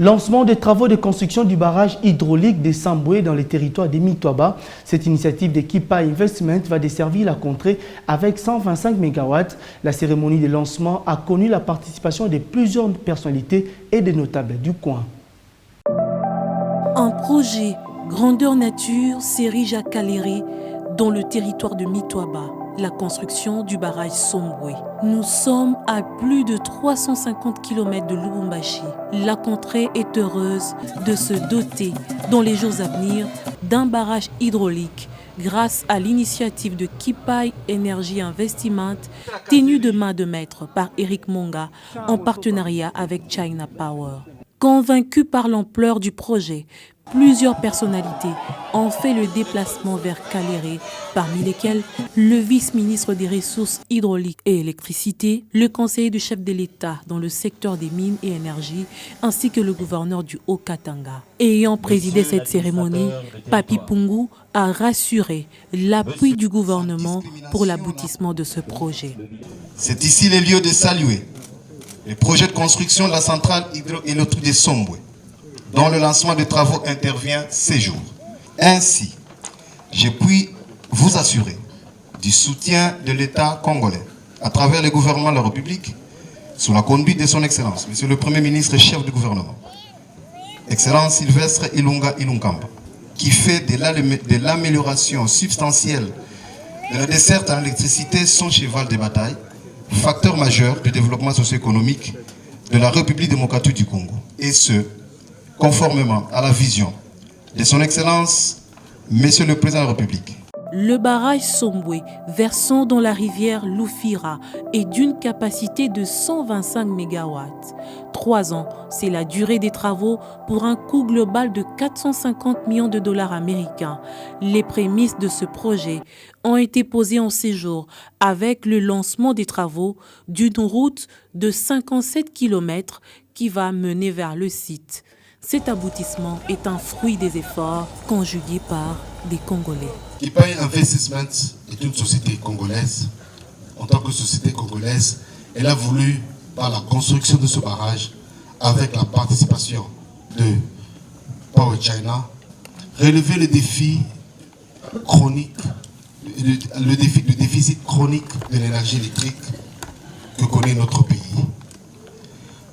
Lancement des travaux de construction du barrage hydraulique de Sambwe dans les territoires de Mitwaba. Cette initiative de Kipa Investment va desservir la contrée avec 125 MW. La cérémonie de lancement a connu la participation de plusieurs personnalités et des notables du coin. Un projet grandeur nature s'érige à Kaléré dans le territoire de Mitwaba. La construction du barrage Sambwe. Nous sommes à plus de 350 km de Lubumbashi. La contrée est heureuse de se doter dans les jours à venir d'un barrage hydraulique grâce à l'initiative de Kipai Energy Investment tenue de main de maître par Eric Monga en partenariat avec China Power. Convaincus par l'ampleur du projet, plusieurs personnalités ont fait le déplacement vers Kaléré, parmi lesquelles le vice-ministre des Ressources hydrauliques et électricité, le conseiller du chef de l'État dans le secteur des mines et énergie, ainsi que le gouverneur du Haut-Katanga. Ayant présidé cette cérémonie, Papi Pungu a rassuré l'appui du gouvernement pour l'aboutissement de ce projet. C'est ici le lieu de saluer le projet de construction de la centrale hydroélectrique de Sambwe, dont le lancement des travaux intervient ces jours. Ainsi, je puis vous assurer du soutien de l'État congolais à travers le gouvernement de la République, sous la conduite de son Excellence, Monsieur le Premier ministre et chef du gouvernement, Excellence Sylvestre Ilunga Ilunkamba, qui fait de l'amélioration substantielle de la desserte en électricité son cheval de bataille, facteur majeur du développement socio-économique de la République démocratique du Congo. Et ce, conformément à la vision de son Excellence, Monsieur le Président de la République. Le barrage Sambwe, versant dans la rivière Lufira, est d'une capacité de 125 MW. 3 ans, c'est la durée des travaux pour un coût global de 450 millions de dollars américains. Les prémices de ce projet ont été posées en séjour avec le lancement des travaux d'une route de 57 km qui va mener vers le site. Cet aboutissement est un fruit des efforts conjugués par des Congolais. Kipai Investment est une société congolaise. En tant que société congolaise, elle a voulu, par la construction de ce barrage, avec la participation de Power China, relever le défi chronique, le déficit chronique de l'énergie électrique que connaît notre pays.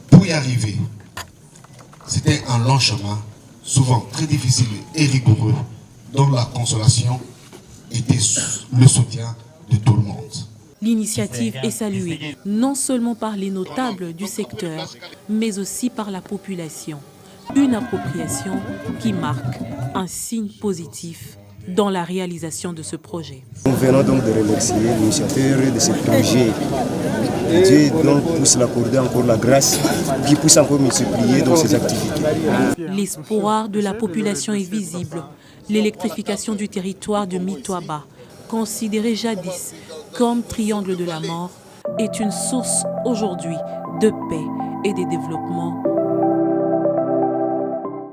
Pour y arriver, c'était un long chemin, souvent très difficile et rigoureux, dont la consolation était le soutien de tout le monde. L'initiative est saluée non seulement par les notables du secteur, mais aussi par la population. Une appropriation qui marque un signe positif dans la réalisation de ce projet. Nous venons donc de remercier l'initiateur de ce projet. Dieu donc puisse l'accorder encore la grâce, qui puisse encore multiplier dans ses activités. L'espoir de la population est visible. L'électrification du territoire de Mitwaba, considéré jadis comme triangle de la mort, est une source aujourd'hui de paix et de développement